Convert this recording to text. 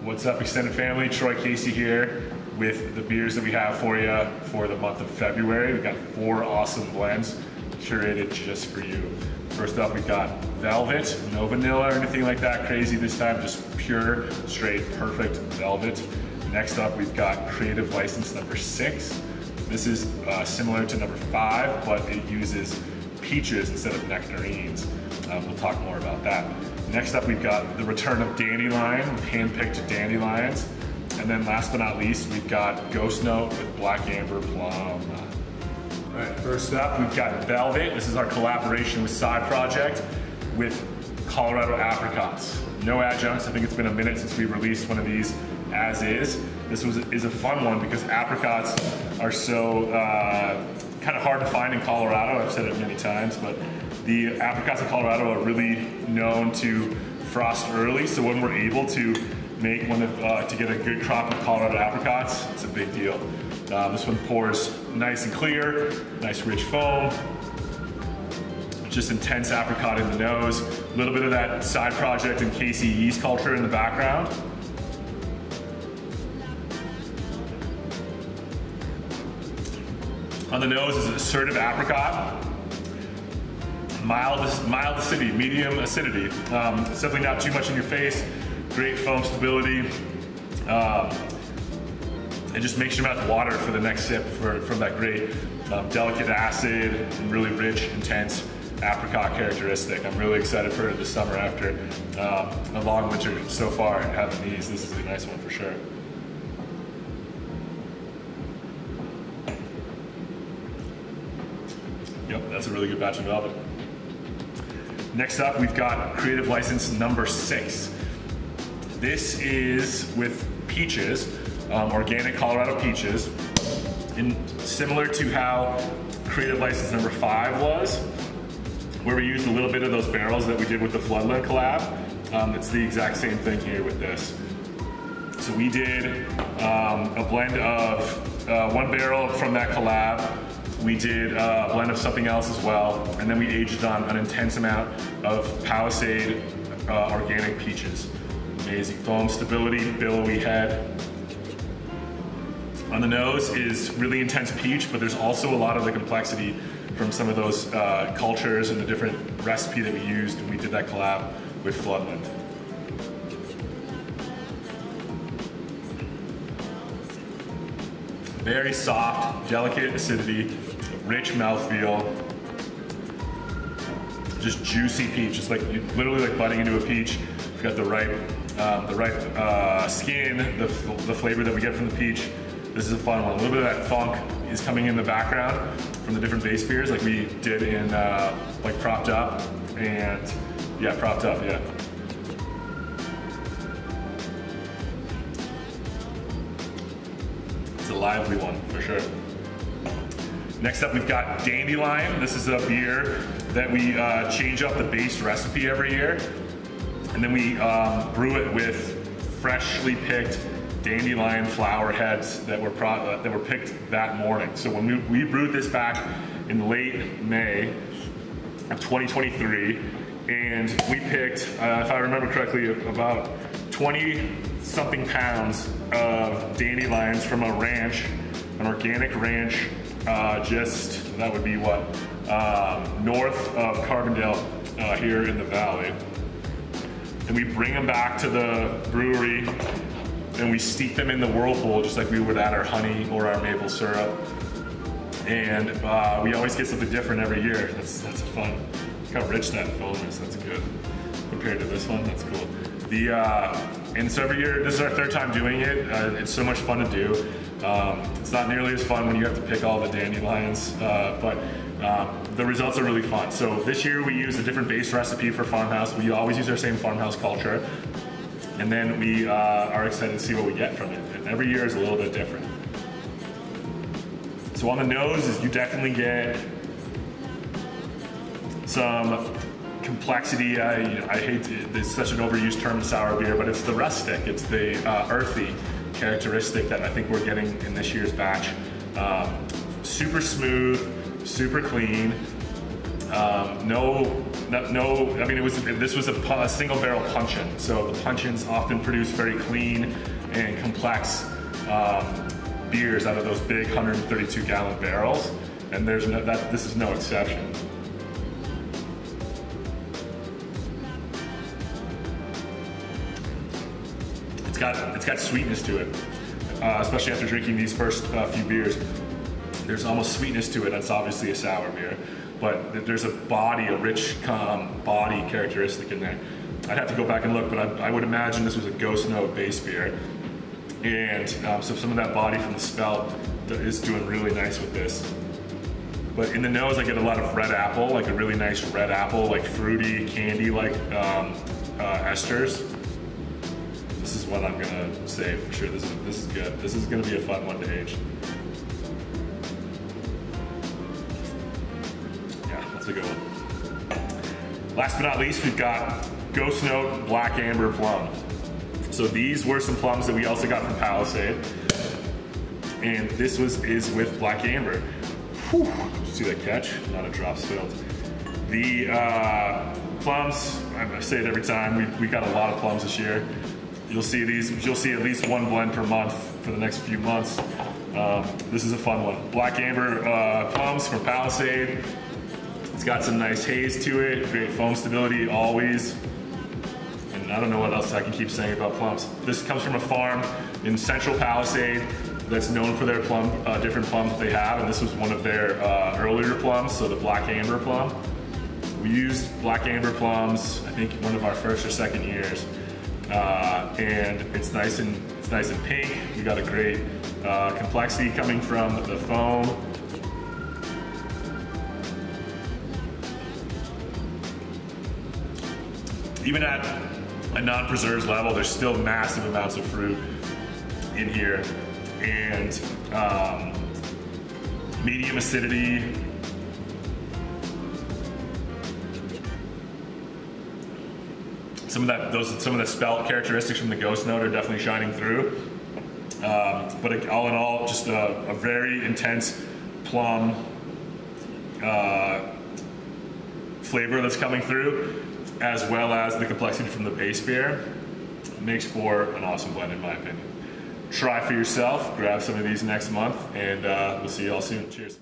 What's up, extended family? Troy Casey here with the beers that we have for you for the month of February. We've got 4 awesome blends curated just for you. First up, we've got Velvet, no vanilla or anything like that crazy this time, just pure, straight, perfect Velvet. Next up, we've got Creative License number 6. This is similar to number 5, but it uses peaches instead of nectarines. We'll talk more about that. Next up, we've got the return of Dandelion, hand-picked Dandelions. And then last but not least, we've got Ghost Note with Black Amber Plum. All right, first up, we've got Velvet. This is our collaboration with Side Project with Colorado Apricots. No adjuncts. I think it's been a minute since we released one of these as is. This is a fun one because apricots are so kind of hard to find in Colorado. I've said it many times, but the apricots in Colorado are really known to frost early. So when we're able to make one of, to get a good crop of Colorado apricots, it's a big deal. This one pours nice and clear, nice rich foam. Just intense apricot in the nose. A little bit of that Side Project and Casey yeast culture in the background. On the nose is assertive apricot. Mild acidity, medium acidity. It's definitely not too much in your face. Great foam stability. It just makes your mouth water for the next sip from that great delicate acid and really rich, intense apricot characteristic. I'm really excited for it this summer after a long winter so far. Having these, this is a nice one for sure. Yep, that's a really good batch of Velvet. Next up, we've got Creative License number 6. This is with peaches, organic Colorado peaches, and similar to how Creative License number 5 was, where we used a little bit of those barrels that we did with the Floodland collab. It's the exact same thing here with this. So we did a blend of 1 barrel from that collab. We did a blend of something else as well, and then we aged on an intense amount of Palisade organic peaches. Amazing foam stability, billowy head. On the nose is really intense peach, but there's also a lot of the complexity from some of those cultures and the different recipe that we used when we did that collab with Floodland. Very soft, delicate acidity, rich mouthfeel, just juicy peach. It's like literally like biting into a peach. We've got the ripe skin, the flavor that we get from the peach. This is a fun one. A little bit of that funk is coming in the background from the different base beers, like we did in like Propped Up and yeah, Propped Up, yeah. It's a lively one for sure. Next up, we've got Dandelion. This is a beer that we change up the base recipe every year, and then we brew it with freshly picked dandelion flower heads that were picked that morning. So when we brewed this back in late May of 2023, and we picked, if I remember correctly, about 20-something pounds of dandelions from a ranch, an organic ranch, just, that would be what, north of Carbondale here in the valley. And we bring them back to the brewery and we steep them in the whirlpool just like we would add our honey or our maple syrup. And we always get something different every year. That's fun. Look how rich that foam is, that's good. Compared to this one, that's cool. And so every year, this is our 3rd time doing it. It's so much fun to do. It's not nearly as fun when you have to pick all the dandelions, but the results are really fun. So this year we used a different base recipe for Farmhouse. We always use our same Farmhouse culture. And then we are excited to see what we get from it. And every year is a little bit different. So on the nose, you definitely get some complexity. I hate to, it's such an overused term, sour beer, but it's the rustic, it's the earthy characteristic that I think we're getting in this year's batch. Super smooth, super clean. I mean, this was a single barrel puncheon. So the puncheons often produce very clean and complex beers out of those big 132-gallon barrels, and this is no exception. It's got sweetness to it, especially after drinking these first few beers. There's almost sweetness to it. That's obviously a sour beer, but there's a rich body characteristic in there. I'd have to go back and look, but I would imagine this was a ghost note base beer. And so some of that body from the spelt is doing really nice with this. But in the nose, I get a lot of red apple, like a really nice red apple, like fruity, candy-like esters. This is what I'm gonna say for sure. This is good. This is gonna be a fun one to age. Yeah, that's a good one. Last but not least, we've got Ghost Note Black Amber Plum. So these were some plums that we also got from Palisade, and this is with Black Amber. Whew. Did you see that catch? Not a drop spilled. The plums, I say it every time, we got a lot of plums this year. You'll see at least one blend per month for the next few months. This is a fun one. Black Amber plums from Palisade. It's got some nice haze to it, great foam stability always. And I don't know what else I can keep saying about plums. This comes from a farm in Central Palisade that's known for their different plums that they have, and this was one of their earlier plums, so the Black Amber plum. We used Black Amber plums, I think one of our first or second years, and it's nice and pink. We got a great complexity coming from the foam. Even at a non-preserves level, there's still massive amounts of fruit in here, and medium acidity. Some of the spelt characteristics from the Ghost Note are definitely shining through. But all in all, just a very intense plum flavor that's coming through, as well as the complexity from the base beer. Makes for an awesome blend in my opinion. Try for yourself, grab some of these next month, and we'll see you all soon. Cheers.